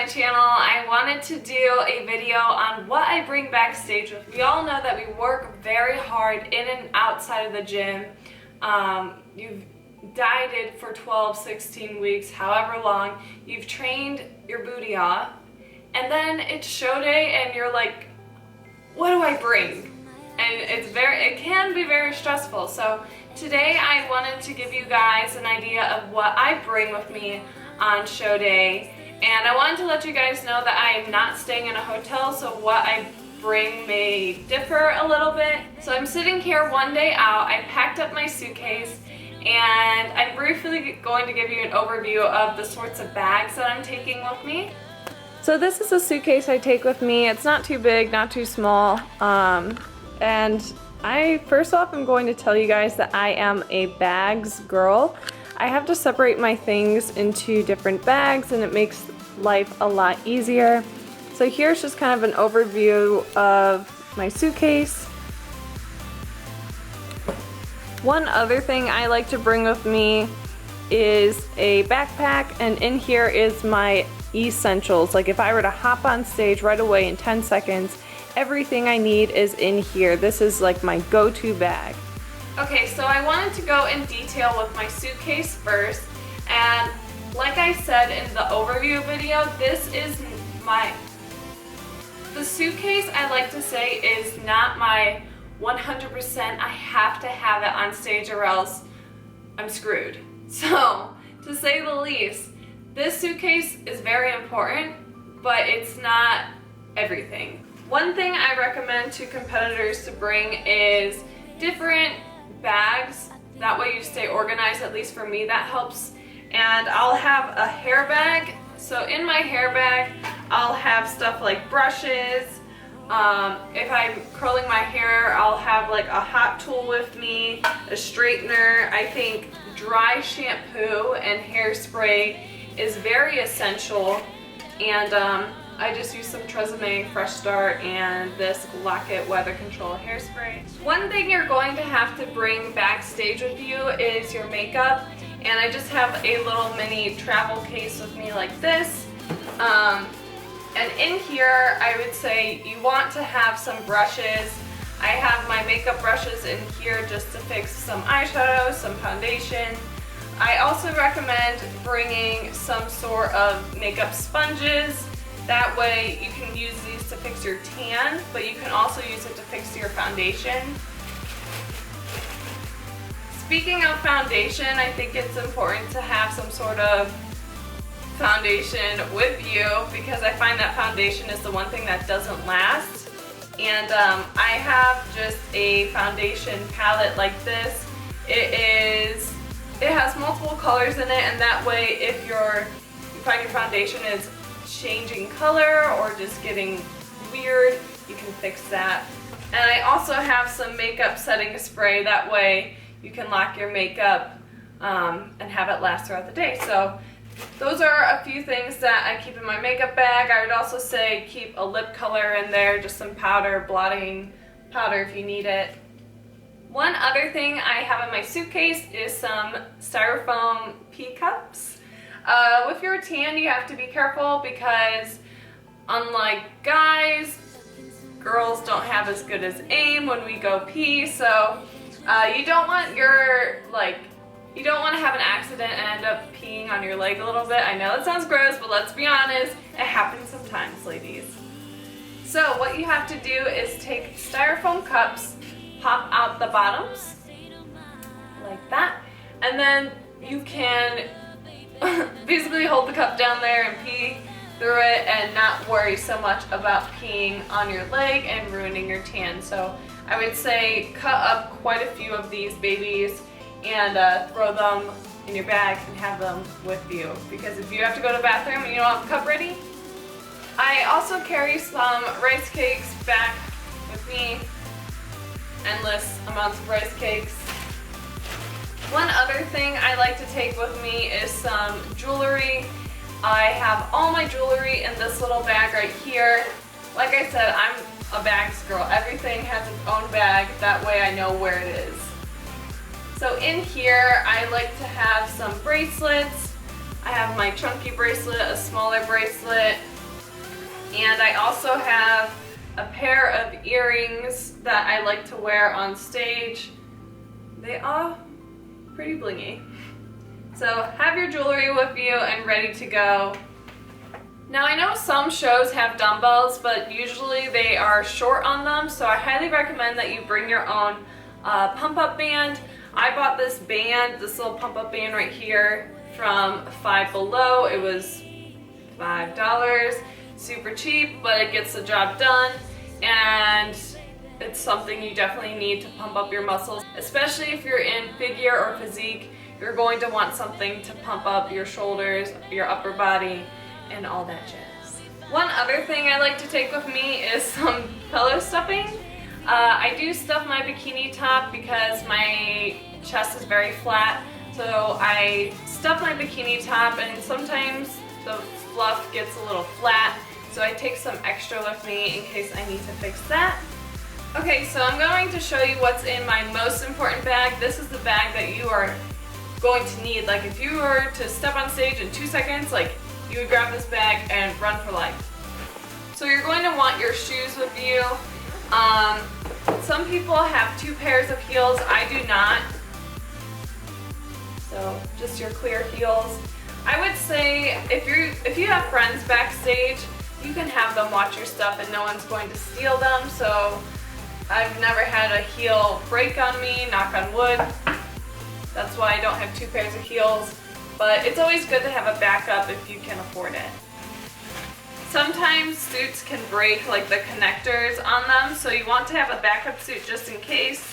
my channel. I wanted to do a video on what I bring backstage with. We all know that we work very hard in and outside of the gym. You've dieted for 12, 16 weeks, however long. You've trained your booty off. And then it's show day and you're like, what do I bring? And it can be very stressful. So today I wanted to give you guys an idea of what I bring with me on show day. And I wanted to let you guys know that I am not staying in a hotel, so what I bring may differ a little bit. So I'm sitting here one day out, I packed up my suitcase, and I'm briefly going to give you an overview of the sorts of bags that I'm taking with me. So this is a suitcase I take with me. It's not too big, not too small. And first off, I'm going to tell you guys that I am a bags girl. I have to separate my things into different bags and it makes life a lot easier. So here's just kind of an overview of my suitcase. One other thing I like to bring with me is a backpack, and in here is my essentials. Like if I were to hop on stage right away in 10 seconds, everything I need is in here. This is like my go-to bag. Okay, so I wanted to go in detail with my suitcase first, and like I said in the overview video, this is the suitcase I like to say is not my 100%, I have to have it on stage or else I'm screwed. So, to say the least, this suitcase is very important, but it's not everything. One thing I recommend to competitors to bring is different bags. That way you stay organized, at least for me that helps. And I'll have a hair bag. So in my hair bag, I'll have stuff like brushes. If I'm curling my hair, I'll have like a hot tool with me, a straightener. I think dry shampoo and hairspray is very essential. And I just use some Tresemme Fresh Start and this Lock-It Weather Control hairspray. One thing you're going to have to bring backstage with you is your makeup. And I just have a little mini travel case with me like this. And in here, I would say you want to have some brushes. I have my makeup brushes in here just to fix some eyeshadow, some foundation. I also recommend bringing some sort of makeup sponges. That way you can use these to fix your tan, but you can also use it to fix your foundation. Speaking of foundation, I think it's important to have some sort of foundation with you because I find that foundation is the one thing that doesn't last. And I have just a foundation palette like this. It has multiple colors in it, and that way if you find your foundation is changing color or just getting weird, you can fix that. And I also have some makeup setting spray. That way you can lock your makeup and have it last throughout the day. So those are a few things that I keep in my makeup bag. I would also say keep a lip color in there, just some powder, blotting powder if you need it. One other thing I have in my suitcase is some styrofoam pee cups. With your tan, you have to be careful because unlike guys, girls don't have as good as aim when we go pee, so you don't want you don't want to have an accident and end up peeing on your leg a little bit. I know that sounds gross, but let's be honest, it happens sometimes, ladies. So what you have to do is take styrofoam cups, pop out the bottoms, like that, and then you can basically hold the cup down there and pee through it and not worry so much about peeing on your leg and ruining your tan. So I would say cut up quite a few of these babies and throw them in your bag and have them with you, because if you have to go to the bathroom and you don't have a cup ready. I also carry some rice cakes back with me, endless amounts of rice cakes. One other thing I like to take with me is some jewelry. I have all my jewelry in this little bag right here. Like I said, I'm a bags girl. Everything has its own bag, that way I know where it is. So in here, I like to have some bracelets. I have my chunky bracelet, a smaller bracelet, And I also have a pair of earrings that I like to wear on stage. They are pretty blingy. So have your jewelry with you and ready to go. Now I know some shows have dumbbells, but usually they are short on them, so I highly recommend that you bring your own pump-up band. I bought this band, this little pump-up band right here from Five Below. It was $5. Super cheap, but it gets the job done, and it's something you definitely need to pump up your muscles, especially if you're in figure or physique. You're going to want something to pump up your shoulders, your upper body, and all that jazz. One other thing I like to take with me is some pillow stuffing. I do stuff my bikini top because my chest is very flat, so I stuff my bikini top, and sometimes the fluff gets a little flat, so I take some extra with me in case I need to fix that. Okay, so I'm going to show you what's in my most important bag. This is the bag that you are going to need. Like if you were to step on stage in 2 seconds, like you would grab this bag and run for life. So you're going to want your shoes with you. Some people have 2 pairs of heels. I do not. So just your clear heels. I would say if you have friends backstage, you can have them watch your stuff and no one's going to steal them. So I've never had a heel break on me, knock on wood. That's why I don't have 2 pairs of heels, but it's always good to have a backup if you can afford it. Sometimes suits can break like the connectors on them, so you want to have a backup suit just in case.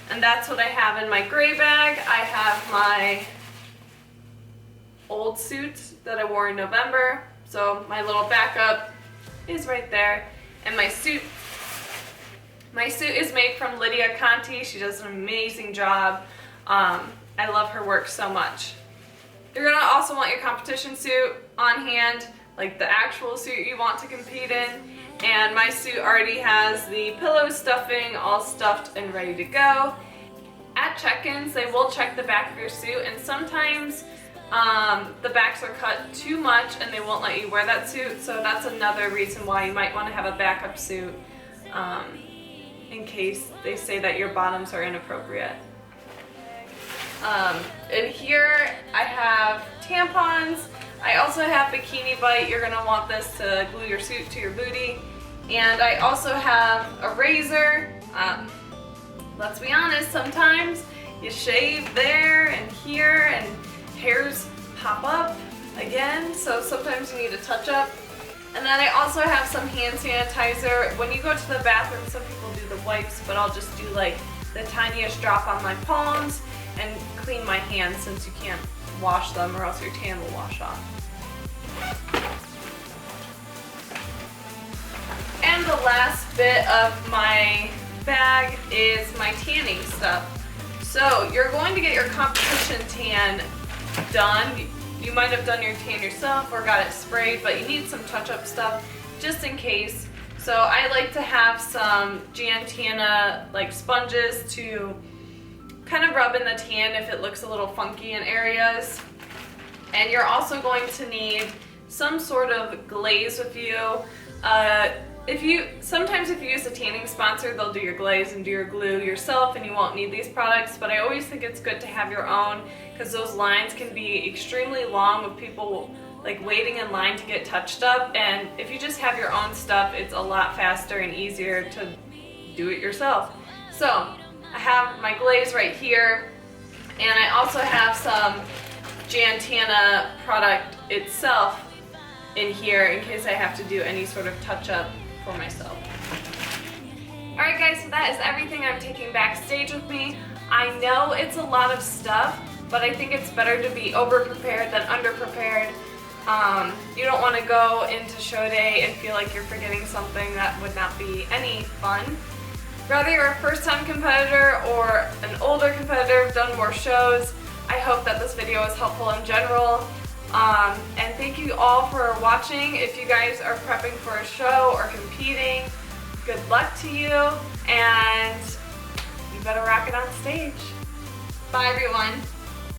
And that's what I have in my gray bag. I have my old suit that I wore in November, so my little backup is right there. And my suit is made from Lidia Conti. She does an amazing job. I love her work so much. You're gonna also want your competition suit on hand, like the actual suit you want to compete in. And my suit already has the pillow stuffing all stuffed and ready to go. At check-ins, they will check the back of your suit, and sometimes the backs are cut too much and they won't let you wear that suit, so that's another reason why you might want to have a backup suit in case they say that your bottoms are inappropriate. In here I have tampons. I also have Bikini Bite. You're going to want this to glue your suit to your booty. And I also have a razor. Let's be honest, sometimes you shave there and here and hairs pop up again, so sometimes you need a touch up. And then I also have some hand sanitizer. When you go to the bathroom, some people do the wipes, but I'll just do like the tiniest drop on my palms and clean my hands since you can't wash them or else your tan will wash off. And the last bit of my bag is my tanning stuff. So you're going to get your competition tan done. You might have done your tan yourself or got it sprayed, but you need some touch-up stuff just in case. So I like to have some Jantana like sponges to kind of rub in the tan if it looks a little funky in areas. And you're also going to need some sort of glaze with you. Sometimes if you use a tanning sponsor, they'll do your glaze and do your glue yourself and you won't need these products, but I always think it's good to have your own because those lines can be extremely long with people like waiting in line to get touched up, and if you just have your own stuff, it's a lot faster and easier to do it yourself. So I have my glaze right here, and I also have some Jantana product itself in here in case I have to do any sort of touch-up for myself. Alright guys, so that is everything I'm taking backstage with me. I know it's a lot of stuff, but I think it's better to be over-prepared than under-prepared. You don't want to go into show day and feel like you're forgetting something that would not be any fun. Whether you're a first-time competitor or an older competitor who's done more shows, I hope that this video was helpful in general. And thank you all for watching. If you guys are prepping for a show or competing, good luck to you, and you better rock it on stage. Bye everyone.